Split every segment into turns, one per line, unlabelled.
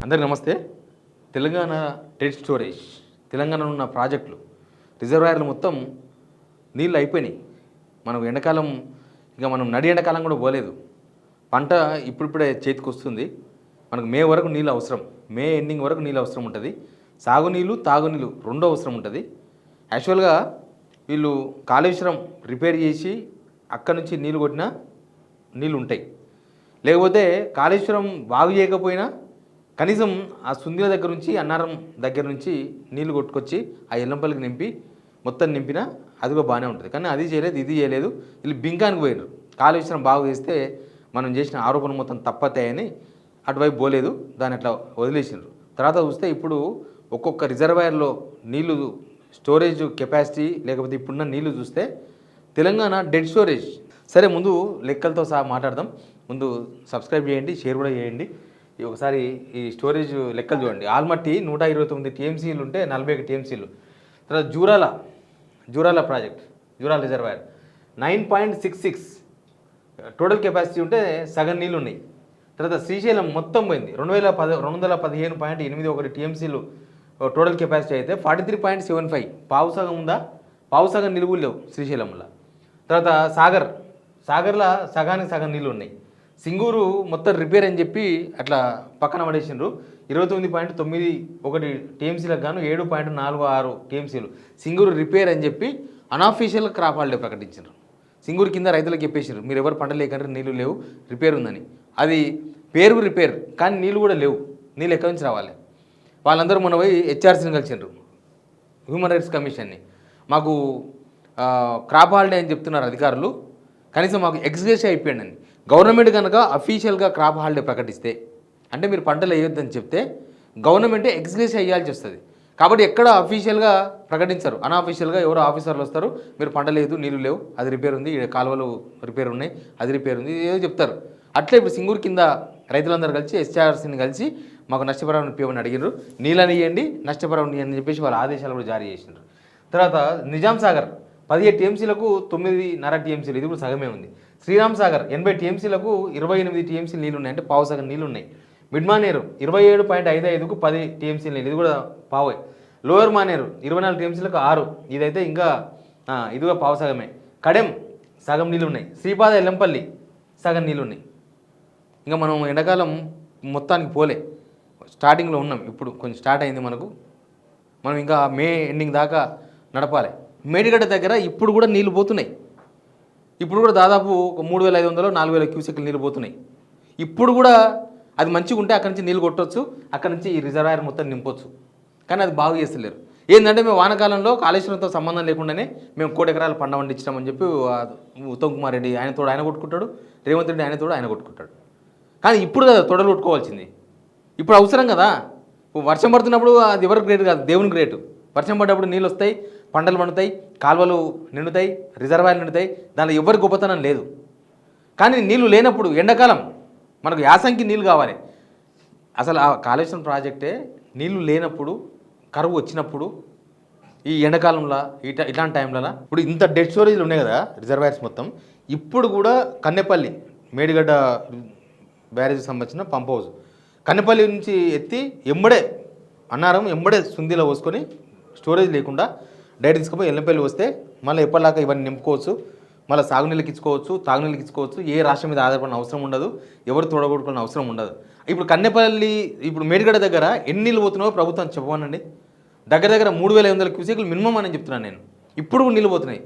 అందరికీ నమస్తే. Telangana dead storage, తెలంగాణలో ఉన్న ప్రాజెక్టులు, రిజర్వాయర్లు మొత్తం నీళ్ళు అయిపోయినాయి. మనకు ఎండాకాలం మనం నడి ఎండాకాలం కూడా పోలేదు. పంట ఇప్పుడిప్పుడే చేతికి వస్తుంది. మనకు మే వరకు నీళ్ళు అవసరం, మే ఎండింగ్ వరకు నీళ్ళు అవసరం ఉంటుంది. సాగునీళ్ళు తాగునీళ్ళు రెండో అవసరం ఉంటుంది. యాక్చువల్గా వీళ్ళు కాళేశ్వరం రిపేర్ చేసి అక్కడి నుంచి నీళ్ళు కొట్టినా నీళ్ళు ఉంటాయి. లేకపోతే కాళేశ్వరం బాగు చేయకపోయినా కనీసం ఆ సుందిల దగ్గర నుంచి అన్నారం దగ్గర నుంచి నీళ్లు కొట్టుకొచ్చి ఆ ఎల్లంపల్లికి నింపి మొత్తం నింపినా అది కూడా బాగానే ఉంటుంది. కానీ అది చేయలేదు, ఇది చేయలేదు. వీళ్ళు బింకానికి పోయినారు. కాళేశ్వరం బాగు చేస్తే మనం చేసిన ఆరోపణ మొత్తం తప్పతాయని అటువైపు పోలేదు, దాన్ని అట్లా వదిలేసినారు. తర్వాత చూస్తే ఇప్పుడు ఒక్కొక్క రిజర్వాయర్లో నీళ్లు స్టోరేజ్ కెపాసిటీ లేకపోతే ఇప్పుడున్న నీళ్లు చూస్తే తెలంగాణ డెడ్ స్టోరేజ్. సరే, ముందు లెక్కలతో సహా మాట్లాడదాం. ముందు సబ్స్క్రైబ్ చేయండి, షేర్ కూడా చేయండి. ఒకసారి ఈ స్టోరేజ్ లెక్కలు చూడండి. ఆల్మట్టి 129 టీఎంసీలు ఉంటే 41 టీఎంసీలు. తర్వాత Jurala project, Jurala reservoir 9.66 total capacity ఉంటే సగం నీళ్ళు ఉన్నాయి. తర్వాత శ్రీశైలం మొత్తం పోయింది 215.81 టీఎంసీలు టోటల్ కెపాసిటీ అయితే 43.75 పావు సగం ఉందా, పావు సగం నిలువులు లేవు శ్రీశైలంలో. తర్వాత సాగర్లో సగానికి సగం నీళ్ళు ఉన్నాయి. సింగూరు మొత్తం రిపేర్ అని చెప్పి అట్లా పక్కన పడేసిండ్రు. 29.91 టీఎంసీలకు గాను 7.46 టీఎంసీలు సింగూరు రిపేర్ అని చెప్పి అన్అఫీషియల్ క్రాప్ హాలిడే ప్రకటించారు. సింగూరు కింద రైతులకు చెప్పేసారు, మీరు ఎవరు పంట లేకంటే నీళ్ళు లేవు, రిపేర్ ఉందని. అది పేరు రిపేర్, కానీ నీళ్ళు కూడా లేవు. నీళ్ళు ఎక్కడి నుంచి రావాలి? వాళ్ళందరూ మొన్న పోయి హెచ్ఆర్సీని కలిసిండ్రు, హ్యూమన్ రైట్స్ కమిషన్ని. మాకు క్రాప్ హాలిడే అని చెప్తున్నారు అధికారులు, కనీసం మాకు ఎక్స్గ్రేషియా అయిపోయింది అని. గవర్నమెంట్ కనుక అఫీషియల్గా క్రాప్ హాలిడే ప్రకటిస్తే, అంటే మీరు పంటలు వేయొద్దని చెప్తే గవర్నమెంటే ఎక్స్గ్రేషియా వేయాల్సి వస్తుంది. కాబట్టి ఎక్కడ అఫీషియల్గా ప్రకటించరు, అన్అఫీషియల్గా ఎవరో ఆఫీసర్లు వస్తారు, మీరు పంట లేదు, నీళ్ళు లేవు, అది రిపేర్ ఉంది, కాలువలు రిపేర్ ఉన్నాయి, అది రిపేర్ ఉంది, ఏదో చెప్తారు. అట్లే ఇప్పుడు సింగూరు కింద రైతులందరూ కలిసి హెచ్ఆర్సీని కలిసి మాకు నష్టపరిహారం ఇవ్వమని అడిగినారు. నీళ్ళని ఇవ్వండి, నష్టపరిహారం అని చెప్పేసి వాళ్ళ ఆదేశాలు కూడా జారీ చేసినారు. తర్వాత నిజాం సాగర్ 17 టీఎంసీలకు 9.5 టీఎంసీలు, ఇది కూడా సగమే ఉంది. శ్రీరామ్ సాగర్ 80 టీఎంసీలకు 28 టీఎంసీలు నీళ్ళు ఉన్నాయి, అంటే పావు సగం నీళ్ళు ఉన్నాయి. మిడ్ మానేరు 27.55కు 10 టీఎంసీలు నీళ్ళు, ఇది కూడా పావే. లోయర్ మానేరు 24 టీఎంసీలకు 6, ఇదైతే ఇంకా ఇదిగా పావు సగమే. కడెం సగం నీళ్ళు ఉన్నాయి. శ్రీపాద ఎల్లంపల్లి సగం నీళ్ళు ఉన్నాయి. ఇంకా మనం ఎండాకాలం మొత్తానికి పోలే, స్టార్టింగ్లో ఉన్నాం. ఇప్పుడు కొంచెం స్టార్ట్ అయింది మనకు, మనం ఇంకా మే ఎండింగ్ దాకా నడపాలి. మేడిగడ్డ దగ్గర ఇప్పుడు కూడా నీళ్ళు పోతున్నాయి. ఇప్పుడు కూడా దాదాపు 3,500-4,000 క్యూసెక్లు నీళ్ళు పోతున్నాయి. ఇప్పుడు కూడా అది మంచిగా ఉంటే అక్కడి నుంచి నీళ్ళు కొట్టవచ్చు, అక్కడి నుంచి ఈ రిజర్వాయర్ మొత్తం నింపొచ్చు. కానీ అది బాగు చేస్తలేరు. ఏంటంటే మేము వానాకాలంలో కాళేశ్వరంతో సంబంధం లేకుండానే మేము 1 కోటి ఎకరాలు పంట పండించామని చెప్పి ఉత్తమ్ కుమార్ రెడ్డి ఆయనతోడు ఆయన కొట్టుకుంటాడు, రేవంత్ రెడ్డి ఆయనతోడు ఆయన కొట్టుకుంటాడు. కానీ ఇప్పుడు కదా తొడలు కొట్టుకోవాల్సింది, ఇప్పుడు అవసరం కదా. వర్షం పడుతున్నప్పుడు అది ఎవరికి గ్రేట్ కాదు, దేవుని గ్రేటు. వర్షం పడ్డప్పుడు నీళ్ళు వస్తాయి, పంటలు పండుతాయి, కాలువలు నిండుతాయి, రిజర్వాయర్లు నిండుతాయి, దానిలో ఎవరి గొప్పతనం లేదు. కానీ నీళ్ళు లేనప్పుడు ఎండాకాలం మనకు యాసంకి నీళ్ళు కావాలి. అసలు ఆ కాళేశ్వరం ప్రాజెక్టే నీళ్ళు లేనప్పుడు, కరువు వచ్చినప్పుడు, ఈ ఎండాకాలంలో ఇట్లాంటి టైంలో ఇప్పుడు ఇంత డెడ్ స్టోరేజ్లు ఉన్నాయి కదా రిజర్వాయర్స్ మొత్తం. ఇప్పుడు కూడా కన్నెపల్లి మేడిగడ్డ బ్యారేజ్కి సంబంధించిన పంప్ హౌస్ కన్నెపల్లి నుంచి ఎత్తి అన్నారం సుందిలో పోసుకొని స్టోరేజ్ లేకుండా డైరెక్ట్ తీసుకుపోయి ఎల్లంపల్లి వస్తే మళ్ళీ ఎప్పటిలాగా ఇవన్నీ నింపుకోవచ్చు, మళ్ళీ సాగునీళ్ళకి ఇచ్చుకోవచ్చు, తాగునీళ్ళకి ఇచ్చుకోవచ్చు. ఏ రాష్ట్రం మీద ఆధారపడిన అవసరం ఉండదు, ఎవరు తోడగొట్టుకున్న అవసరం ఉండదు. ఇప్పుడు కన్నెపల్లి, ఇప్పుడు మేడిగడ్డ దగ్గర ఎన్ని నీళ్ళు పోతున్నాయో ప్రభుత్వం చెప్పమనండి. దగ్గర 3,500 క్యూసెక్లు మినిమం అని చెప్తున్నాను నేను. ఇప్పుడు కూడా నీళ్ళు పోతున్నాయి.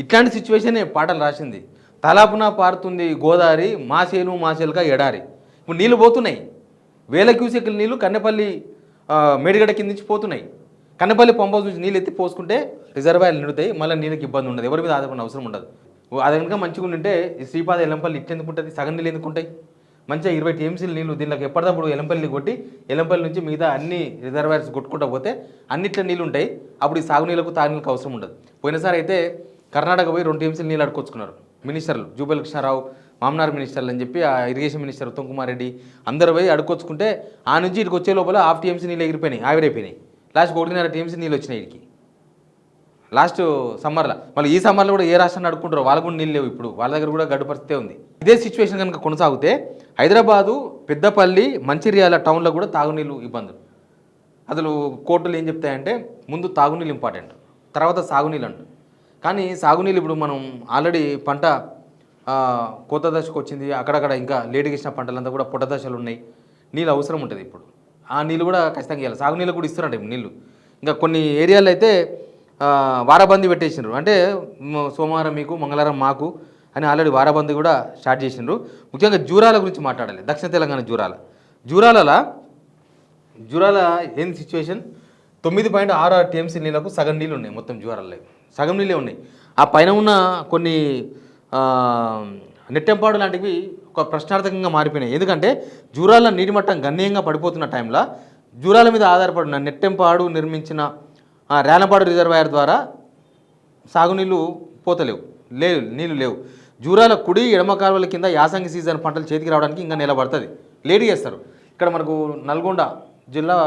ఇట్లాంటి సిచ్యువేషనే పాటలు రాసింది. తలాపున పారుతుంది గోదావరి, మాసేలుగా ఎడారి. ఇప్పుడు నీళ్ళు పోతున్నాయి, 1000 క్యూసెక్ల నీళ్ళు కన్నెపల్లి మేడిగడ్డ కింద నుంచి పోతున్నాయి. కన్నెపల్లి పంప్ హౌస్ నుంచి నీళ్ళు ఎత్తి పోసుకుంటే రిజర్వాయర్లు నిండుతాయి, మళ్ళీ నీళ్ళకి ఇబ్బంది ఉండదు, ఎవరి మీద ఆధారపడిన అవసరం ఉండదు. అది కనుక మంచిగా ఉంటే ఈ శ్రీపాద ఎల్లంపల్లి ఇట్లెందుకు ఉంటుంది, సగం నీళ్ళు ఎందుకు ఉంటాయి? మంచిగా 20 టీఎంసీలు నీళ్ళు దీనికి ఎప్పటికప్పుడు ఎల్లంపల్లి కొట్టి ఎల్లంపల్లి నుంచి మిగతా అన్ని రిజర్వాయర్స్ కొట్టుకుంటూ పోతే అన్నిట్లో నీళ్ళు ఉంటాయి. అప్పుడు ఈ సాగునీళ్ళకు తాగునీళ్ళకు అవసరం ఉండదు. పోయినసారి అయితే కర్ణాటక పోయి 2 టీఎంసీలు నీళ్ళు అడుకొచ్చుకున్నారు మినిస్టర్లు, జూపల్లి కృష్ణారావు, మామనార్ మినిస్టర్లు అని చెప్పి, ఆ ఇరిగేషన్ మినిస్టర్ ఉత్తమ్ కుమార్ రెడ్డి అందరూ పోయి అడుకొచ్చుకుంటే ఆ నుంచి ఇటుకు వచ్చే లోపల 1/2 టీఎంసీ నీళ్ళు ఎగిరిపోయినాయి, ఆవిరైపోయినాయి. లాస్ట్ 1.5 టీఎంసీ నీళ్ళు వచ్చినాయి ఇడికి. లాస్ట్ సమ్మర్లో. మళ్ళీ ఈ సమ్మర్లో కూడా ఏ రాష్ట్రాన్ని అడుక్కుంటారో వాళ్ళకు కూడా నీళ్ళు లేవు. ఇప్పుడు వాళ్ళ దగ్గర కూడా గడ్డు పరిస్థితే ఉంది. ఇదే సిచ్యువేషన్ కనుక కొనసాగితే హైదరాబాదు, పెద్దపల్లి, మంచిర్యాల టౌన్లో కూడా తాగునీళ్ళు ఇబ్బందులు. అసలు కోర్టులు ఏం చెప్తాయంటే ముందు తాగునీళ్ళు ఇంపార్టెంట్, తర్వాత సాగునీళ్ళు అంట. కానీ సాగునీళ్ళు ఇప్పుడు మనం ఆల్రెడీ పంట కోత దశకు వచ్చింది, అక్కడక్కడ ఇంకా లేటుగా ఇచ్చిన పంటలంతా కూడా పొట్ట దశలు ఉన్నాయి, నీళ్ళు అవసరం ఉంటుంది. ఇప్పుడు ఆ నీళ్ళు కూడా ఖచ్చితంగా ఇవ్వాలి. సాగునీళ్ళు కూడా ఇస్తున్నారంట నీళ్ళు. ఇంకా కొన్ని ఏరియాలో అయితే వారాబందీ పెట్టేసిండ్రు, అంటే సోమవారం మీకు మంగళవారం మాకు అని ఆల్రెడీ వారాబందీ కూడా స్టార్ట్ చేసిండ్రు. ముఖ్యంగా జూరాల గురించి మాట్లాడాలి. దక్షిణ తెలంగాణ జూరాల ఏంది సిచ్యువేషన్, 9.66 టీఎంసీ నీళ్ళకు సగం నీళ్ళు ఉన్నాయి. మొత్తం జూరాలలో సగం నీళ్ళే ఉన్నాయి. ఆ పైన ఉన్న కొన్ని నెట్టెంపాడు లాంటివి ఒక ప్రశ్నార్థకంగా మారిపోయినాయి. ఎందుకంటే జూరాల నీటి మట్టం గణనీయంగా పడిపోతున్న టైంలో జూరాల మీద ఆధారపడిన నెట్టెంపాడు నిర్మించిన రేలపాడు రిజర్వాయర్ ద్వారా సాగునీళ్ళు పోతలేవు, నీళ్ళు లేవు. జూరాల కుడి ఎడమ కాలువల కింద యాసంగి సీజన్ పంటలు చేతికి రావడానికి ఇంకా నెల పడుతుంది, లేట్ చేస్తారు. ఇక్కడ మనకు నల్గొండ జిల్లా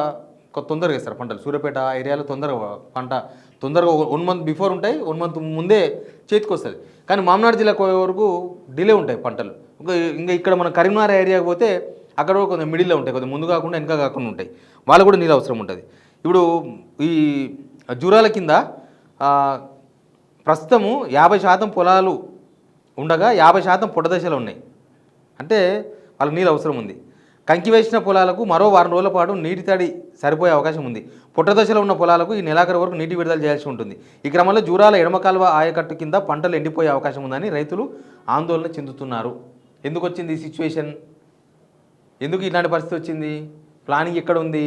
తొందరగా వేస్తారు పంటలు, సూర్యాపేట ఏరియాలో తొందరగా 1 మంత్ బిఫోర్ ఉంటాయి, 1 మంత్ ముందే చేతికి వస్తుంది. కానీ మామనాడు జిల్లాకు వరకు డిలే ఉంటాయి పంటలు. ఇంకా ఇక్కడ మన కరీంనగర్ ఏరియాకి పోతే అక్కడ కొంచెం మిడిల్లో ఉంటాయి, కొద్దిగా ముందు కాకుండా వెనక కాకుండా ఉంటాయి, వాళ్ళకు కూడా నీళ్ళు అవసరం ఉంటుంది. ఇప్పుడు ఈ జూరాల కింద ప్రస్తుతము 50% పొలాలు ఉండగా 50% పొట్టదశలు ఉన్నాయి, అంటే వాళ్ళకి నీళ్ళు అవసరం ఉంది. కంకి వేసిన పొలాలకు మరో 1 వారం రోజుల పాటు నీటి తడి సరిపోయే అవకాశం ఉంది. పుట్టదశలో ఉన్న పొలాలకు ఈ నెలాఖరు వరకు నీటి విడుదల చేయాల్సి ఉంటుంది. ఈ క్రమంలో జూరాల ఎడమ కాలువ ఆయకట్టు కింద పంటలు ఎండిపోయే అవకాశం ఉందని రైతులు ఆందోళన చెందుతున్నారు. ఎందుకు వచ్చింది ఈ సిచ్యువేషన్, ఎందుకు ఇలాంటి పరిస్థితి వచ్చింది? ప్లానింగ్ ఎక్కడ ఉంది?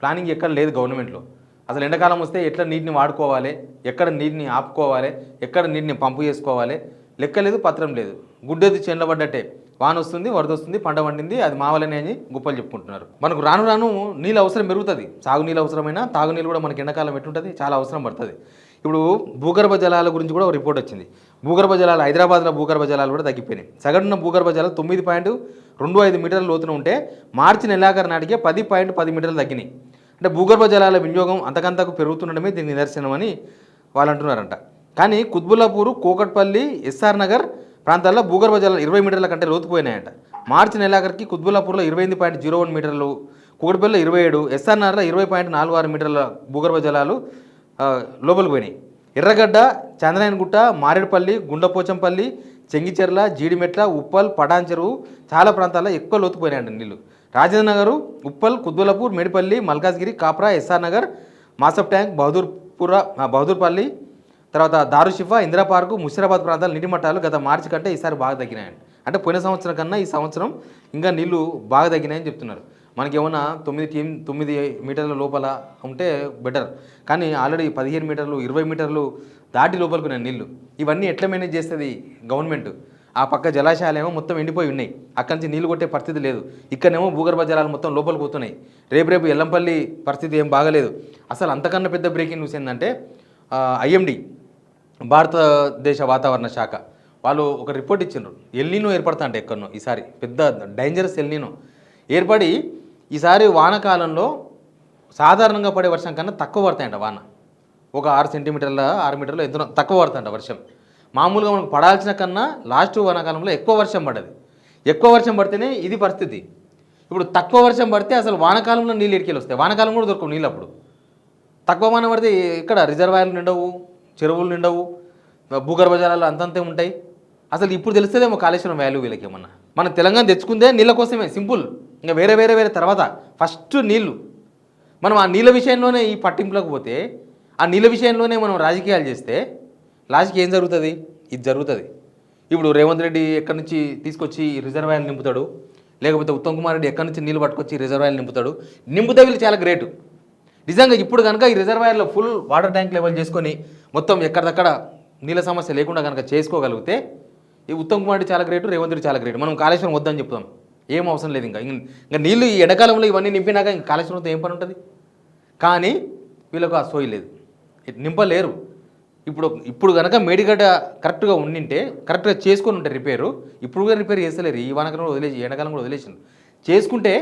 ప్లానింగ్ ఎక్కడ లేదు గవర్నమెంట్లో. అసలు ఎండాకాలం వస్తే ఎట్లా నీటిని వాడుకోవాలి, ఎక్కడ నీటిని ఆపుకోవాలి, ఎక్కడ నీటిని పంపు చేసుకోవాలి, లెక్క లేదు, పత్రం లేదు. గుడ్డెది చేనులో పడ్డట్టే, వాన వస్తుంది, వరద వస్తుంది, పంట పండింది, అది మావలనే అని గొప్పలు చెప్పుకుంటున్నారు. మనకు రాను రాను నీళ్ళు అవసరం పెరుగుతుంది. సాగునీళ్ళు అవసరమైన తాగునీళ్ళు కూడా మనకి ఎండాకాలం ఎట్టుంటుంది, చాలా అవసరం పడుతుంది. ఇప్పుడు భూగర్భ జలాల గురించి కూడా ఒక రిపోర్ట్ వచ్చింది. భూగర్భ జలాలు హైదరాబాద్లో భూగర్భ జలాలు కూడా తగ్గిపోయినాయి. సగటున భూగర్భ జలాలు 9.25 మీటర్ల లోతున ఉంటే మార్చి నెలాఖరు నాటికే 10.10 మీటర్లు తగ్గినాయి. అంటే భూగర్భ జలాల వినియోగం అంతకంతకు పెరుగుతుండడమే దీనికి నిదర్శనం అని వాళ్ళు అంటున్నారంట. కానీ కుత్బుల్లాపూర్, కూకట్పల్లి, ఎస్ఆర్ నగర్ ప్రాంతాల్లో భూగర్భ జలాలు 20 మీటర్ల కంటే లోతుపోయినాయంట. మార్చి నెలాఖరికి కుత్బుల్లాపూర్లో 28.01 మీటర్లు, కూకట్పల్లిలో 27, ఎస్ఆర్ నగర్లో 20.46 మీటర్ల భూగర్భ జలాలు లోపలికి పోయినాయి. ఎర్రగడ్డ, చంద్రాయనగుట్ట, మారేడుపల్లి, గుండపోచంపల్లి, చెంగిచెర్ల, జీడిమెట్ల, ఉప్పల్, పటాన్ చెరువు చాలా ప్రాంతాల్లో ఎక్కువ లోతుపోయినాయంట నీళ్ళు. రాజేంద్ర నగర్, ఉప్పల్, కుత్బుల్లాపూర్, మేడిపల్లి, మల్కాజ్గిరి, కాప్రా, ఎస్ఆర్ నగర్, మాసఫ్ ట్యాంక్, బహదూర్పల్లి, తర్వాత దారుషిఫా, ఇందిరా పార్కు, ముషిరాబాద్ ప్రాంతాల నీటి మట్టాలు గత మార్చి కంటే ఈసారి బాగా తగ్గినాయండి. అంటే పోయిన సంవత్సరం కన్నా ఈ సంవత్సరం ఇంకా నీళ్లు బాగా తగ్గినాయని చెప్తున్నారు. మనకి ఏమన్నా 9 మీటర్ల లోపల ఉంటే బెటర్, కానీ ఆల్రెడీ 15 మీటర్లు, 20 మీటర్లు దాటి లోపలికి నీళ్ళు. ఇవన్నీ ఎట్లా మేనేజ్ చేస్తుంది గవర్నమెంట్? ఆ పక్క జలాశయాలేమో మొత్తం ఎండిపోయి ఉన్నాయి, అక్కడి నుంచి నీళ్ళు కొట్టే పరిస్థితి లేదు. ఇక్కడనేమో భూగర్భ జలాలు మొత్తం లోపలికి పోతున్నాయి. రేపు ఎల్లంపల్లి పరిస్థితి ఏం బాగలేదు. అసలు అంతకన్నా పెద్ద బ్రేకింగ్ న్యూస్ ఏంటంటే ఐఎండి, భారతదేశ వాతావరణ శాఖ వాళ్ళు ఒక రిపోర్ట్ ఇచ్చిండ్రు. ఎల్నినో ఏర్పడతా అంటే ఎక్కడనో ఈసారి పెద్ద డేంజరస్ ఎల్నినో ఏర్పడి ఈసారి వానకాలంలో సాధారణంగా పడే వర్షం కన్నా తక్కువ పడతాయంట వాన. ఒక 6 సెంటీమీటర్ల 6 మీటర్లు ఎంతో తక్కువ పడుతుంట వర్షం. మామూలుగా మనకు పడాల్సిన కన్నా లాస్ట్ వానాకాలంలో ఎక్కువ వర్షం పడ్డది. ఎక్కువ వర్షం పడితేనే ఇది పరిస్థితి. ఇప్పుడు తక్కువ వర్షం పడితే అసలు వానకాలంలో నీళ్ళు ఎడికెళ్ళి వస్తాయి, వానకాలం కూడా దొరకవు నీళ్ళు. అప్పుడు తక్కువ వాన పడితే ఇక్కడ రిజర్వాయర్లు నిండవు, చెరువులు నిండవు, భూగర్భ జలాలు అంతంతే ఉంటాయి. అసలు ఇప్పుడు తెలుస్తుందేమో కాళేశ్వరం వాల్యూ వీళ్ళకి ఏమన్నా. మన తెలంగాణ తెచ్చుకుందే నీళ్ళ కోసమే, సింపుల్. ఇంకా వేరే తర్వాత ఫస్ట్ నీళ్ళు. మనం ఆ నీళ్ళ విషయంలోనే ఈ పట్టింపులకు పోతే, ఆ నీళ్ళ విషయంలోనే మనం రాజకీయాలు చేస్తే లాస్ట్కి ఏం జరుగుతుంది? ఇది జరుగుతుంది. ఇప్పుడు రేవంత్ రెడ్డి ఎక్కడి నుంచి తీసుకొచ్చి రిజర్వాయర్లు నింపుతాడు, లేకపోతే ఉత్తమ్ కుమార్ రెడ్డి ఎక్కడి నుంచి నీళ్ళు పట్టుకొచ్చి రిజర్వాయర్లు నింపుతాడు. నింపుతే వీళ్ళు చాలా గ్రేటు నిజంగా. ఇప్పుడు కనుక ఈ రిజర్వాయర్లో ఫుల్ వాటర్ ట్యాంక్ లెవెల్ చేసుకొని మొత్తం ఎక్కడిదక్కడ నీళ్ళ సమస్య లేకుండా కనుక చేసుకోగలిగితే ఈ ఉత్తమ్ కుమార్ రెడ్డి చాలా గ్రేటు, రేవంత్ రెడ్డి చాలా గ్రేట్. మనం కాళేశ్వరం వద్దని చెప్తాం, ఏం అవసరం లేదు. ఇంకా నీళ్ళు ఈ ఎండాకాలంలో ఇవన్నీ నింపినాక ఇంకా కాళేశ్వరంతో ఏం పని ఉంటుంది? కానీ వీళ్ళకు ఆ సోయి లేదు, నింపలేరు. ఇప్పుడు కనుక మేడిగడ్డ కరెక్ట్గా ఉండింటే, కరెక్ట్గా చేసుకొని ఉంటే రిపేరు, ఇప్పుడు కూడా రిపేర్ చేస్తలేరు. ఈ వానకాలం వదిలేసి ఎండాకాలం కూడా వదిలేసింది. చేసుకుంటే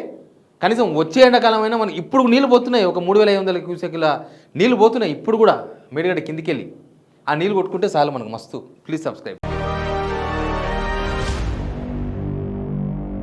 కనీసం వచ్చే ఎండాకాలం అయినా మనం ఇప్పుడు నీళ్ళు పోతున్నాయి. ఒక 3500 క్యూసెక్ల నీళ్ళు పోతున్నాయి ఇప్పుడు కూడా మేడిగడ్డ కిందికి వెళ్ళి. ఆ నీళ్ళు కొట్టుకుంటే చాలు మనకు మస్తు. Please subscribe.